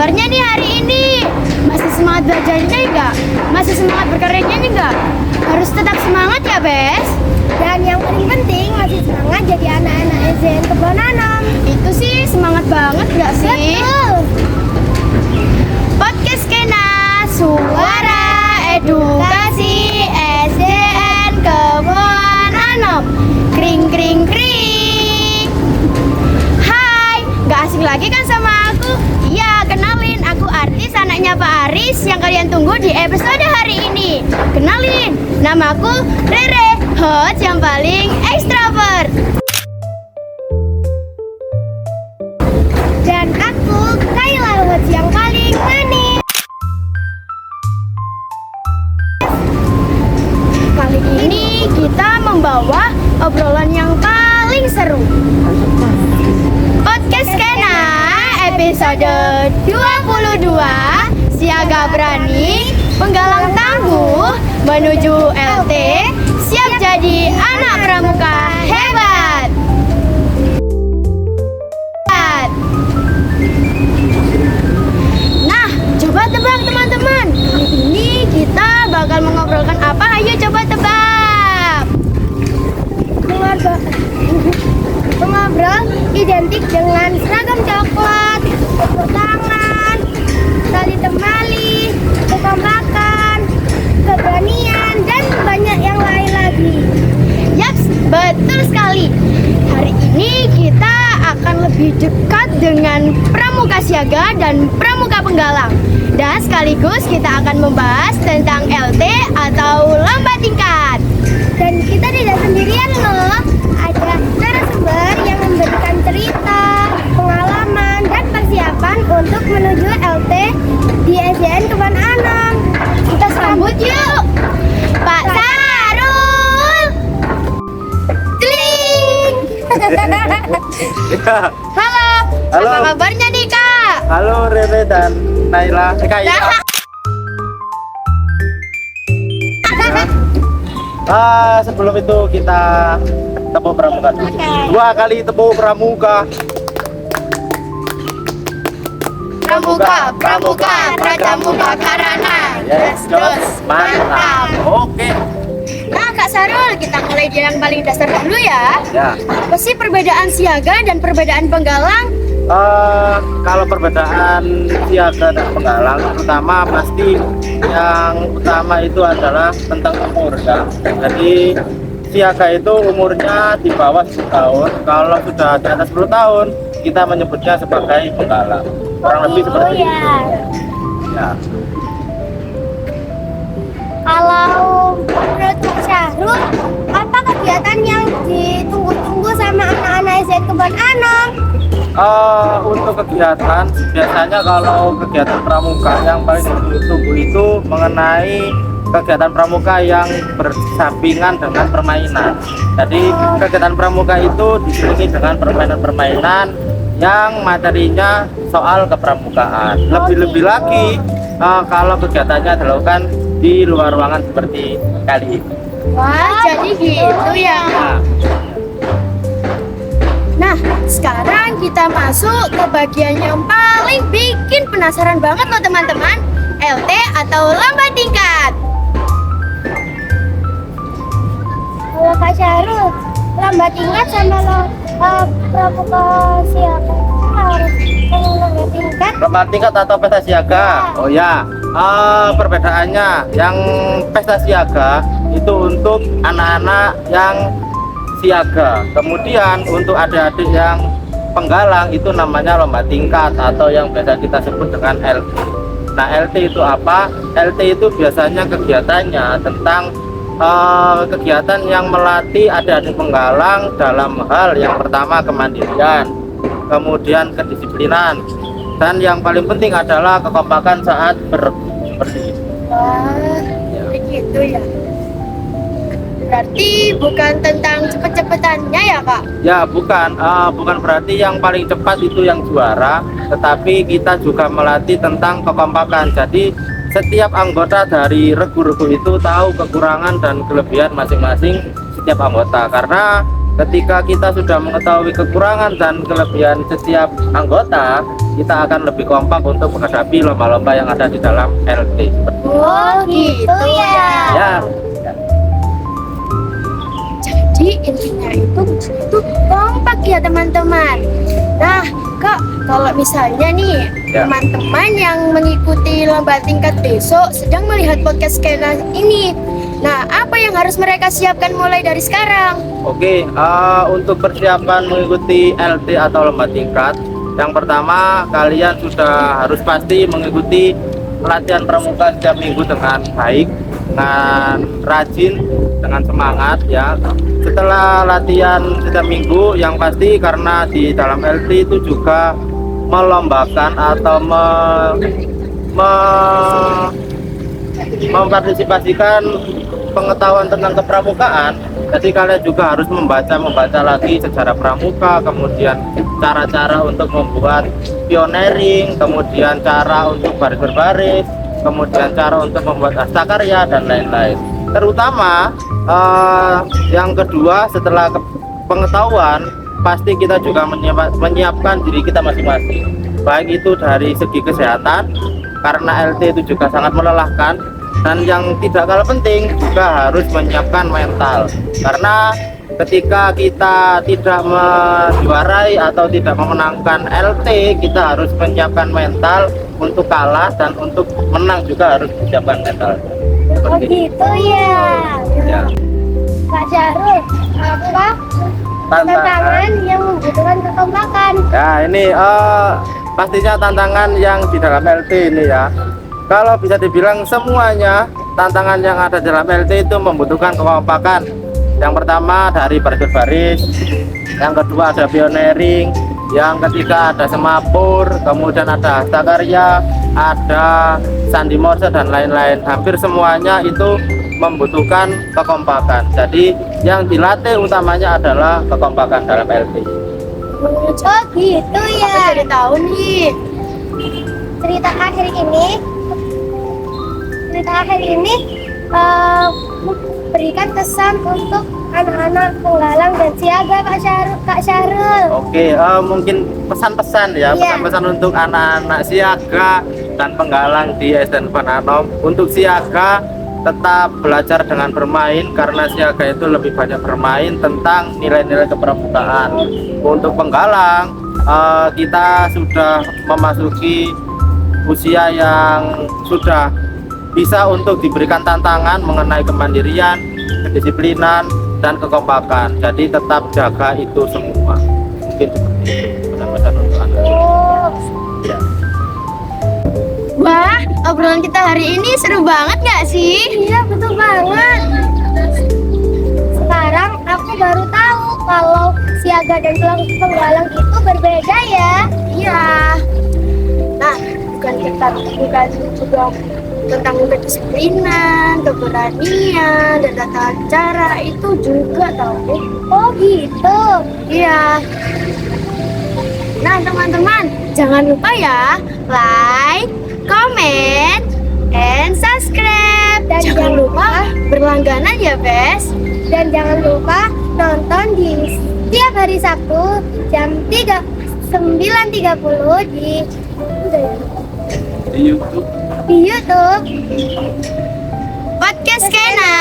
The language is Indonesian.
kabarnya nih hari ini? Masih semangat belajarnya enggak? Masih semangat berkaryanya enggak? Harus tetap semangat ya, Bes. Dan yang paling penting masih semangat jadi anak-anak SDN Kebon Anom. Itu sih semangat banget gak sih? Betul. Podcast Kena Suara Edukasi SDN Kebon Anom. Kring kring kring. Hai, gak asing lagi kan sama aku? Iya, kenalin, aku artis anaknya Pak Aris yang kalian tunggu di episode hari ini. Kenalin, namaku Rere, host yang paling ekstrovert. Dan aku Kayla, host yang paling manis. Kali ini kita membawa obrolan yang paling seru. Podcast Kena episode 22, Siaga Berani, Penggalang Tangguh, menuju LT, siap jadi anak pramuka hebat. Nah, coba tebak teman-teman. Kali ini kita bakal mengobrolkan apa? Ayo coba tebak. Mengobrol identik dengan seragam coklat, tepuk tangan, tali temali, kekompakan, keberanian, dan banyak yang lain lagi. Yaps, betul sekali. Hari ini kita akan lebih dekat dengan pramuka siaga dan pramuka penggalang. Dan sekaligus kita akan membahas tentang LT atau lomba tingkat. Dan kita tidak sendirian loh. Ada narasumber yang memberikan cerita, pengalaman, dan persiapan untuk menuju LT di SDN Kebon Anom. Kita sambut yuk, Pak Sarul. Tling. Ya, Halo, Halo. apa kabarnya nih Kak? halo Rere dan Naila. Kayla. Sebelum itu kita tepuk pramuka dulu. Oke. 2 kali tepuk pramuka. Pramuka, pramuka, pramuka karana. Yes, dos, mantap. Oke. Nah Kak Sarul, kita mulai dari yang paling dasar dulu ya. Ya. Apa sih perbedaan siaga dan perbedaan penggalang? Kalau perbedaan siaga dan penggalang, terutama pasti yang utama itu adalah tentang umur ya. Jadi siaga itu umurnya di bawah 10 tahun. Kalau sudah di atas 10 tahun, kita menyebutnya sebagai penggalang. Kurang lebih seperti ya. itu. Ya. Kalau menurut Kak Syahrul, apa kegiatan yang ditunggu-tunggu sama anak-anak SDN Kebon Anom? Untuk kegiatan, biasanya kalau kegiatan pramuka yang paling ditunggu itu mengenai kegiatan pramuka yang bersampingan dengan permainan. Jadi kegiatan pramuka itu diselingi dengan permainan-permainan yang materinya soal kepramukaan. Lebih-lebih lagi kalau kegiatannya dilakukan di luar ruangan seperti kali ini. Wah, jadi gitu ya. Nah, Nah, sekarang kita masuk ke bagian yang paling bikin penasaran banget loh teman-teman. LT atau lomba tingkat. Kalau Kak Syahrul, lomba tingkat sama pramuka siapa harus lomba tingkat? lomba tingkat atau pesta siaga? Oh ya, perbedaannya yang pesta siaga itu untuk anak-anak yang siaga. Kemudian untuk adik-adik yang penggalang itu namanya lomba tingkat atau yang biasa kita sebut dengan LT. Nah, LT itu apa? LT itu biasanya kegiatannya tentang kegiatan yang melatih adik-adik penggalang dalam hal yang pertama kemandirian, kemudian kedisiplinan, dan yang paling penting adalah kekompakan saat berdiri. Wah, begitu ya. Berarti bukan tentang cepet-cepetannya ya Kak? Ya, bukan berarti yang paling cepat itu yang juara, tetapi kita juga melatih tentang kekompakan. Jadi setiap anggota dari regu-regu itu tahu kekurangan dan kelebihan masing-masing setiap anggota, karena ketika kita sudah mengetahui kekurangan dan kelebihan setiap anggota, kita akan lebih kompak untuk menghadapi lomba-lomba yang ada di dalam LT. Oh gitu ya. Ya, Jadi intinya itu kompak ya teman-teman. Nah kak, kalau misalnya nih Ya. teman-teman yang mengikuti lomba tingkat besok sedang melihat podcast Skena ini, nah apa yang harus mereka siapkan mulai dari sekarang? oke. Untuk persiapan mengikuti LT atau lomba tingkat, yang pertama kalian sudah harus pasti mengikuti latihan pramuka setiap minggu dengan baik, dengan rajin, dengan semangat ya. Setelah latihan setiap minggu, yang pasti karena di dalam LT itu juga melombakan atau mempartisipasikan pengetahuan tentang kepramukaan. Jadi kalian juga harus membaca lagi sejarah pramuka, kemudian cara-cara untuk membuat pioneering, kemudian cara untuk baris berbaris, kemudian cara untuk membuat astakarya dan lain-lain. Terutama yang kedua, setelah pengetahuan, pasti kita juga menyiapkan diri kita masing-masing. Baik itu dari segi kesehatan, karena LT itu juga sangat melelahkan, dan yang tidak kalah penting juga harus menyiapkan mental, karena ketika kita tidak menjuarai atau tidak memenangkan LT, kita harus menyiapkan mental untuk kalah, dan untuk menang juga harus menyiapkan mental. Oh gitu ya. Ya. Kak Syahrul, apa tantangan yang membutuhkan kekompakan? Ya, ini pastinya tantangan yang di dalam LT ini ya. Kalau bisa dibilang semuanya tantangan yang ada di dalam LT itu membutuhkan kekompakan. Yang pertama dari baris-baris, yang kedua ada pioneering, yang ketiga ada semapur, kemudian ada astakarya, ada sandi morse dan lain-lain. Hampir semuanya itu membutuhkan kekompakan. Jadi yang dilatih utamanya adalah kekompakan dalam LT. Oh gitu Aku ya. jadi tahu nih. Cerita akhir ini berikan kesan untuk anak-anak penggalang dan siaga Kak Syahrul. Oke, mungkin pesan-pesan ya, Iya. pesan-pesan untuk anak-anak siaga dan penggalang di SDN Pananom. Untuk siaga, tetap belajar dengan bermain, karena siaga itu lebih banyak bermain tentang nilai-nilai kepramukaan. Untuk penggalang, kita sudah memasuki usia yang sudah bisa untuk diberikan tantangan mengenai kemandirian, kedisiplinan, dan kekompakan. Jadi tetap jaga itu semua. Mungkin seperti itu pesan-pesan untuk anak. Oh, Ya. Wah, obrolan kita hari ini seru banget gak sih? iya betul banget. Sekarang aku baru tahu kalau siaga dan penggalang itu berbeda ya. Iya. Nah, bukan juga tentang kedisiplinan, keberanian, dan tata cara itu juga tahu. Oh gitu. Iya. Nah teman-teman, jangan lupa ya like, comment, and subscribe. Dan jangan lupa berlangganan ya, Bes. Dan jangan lupa nonton di setiap hari Sabtu jam 9.30 di Di YouTube. YouTube. Podcast Skena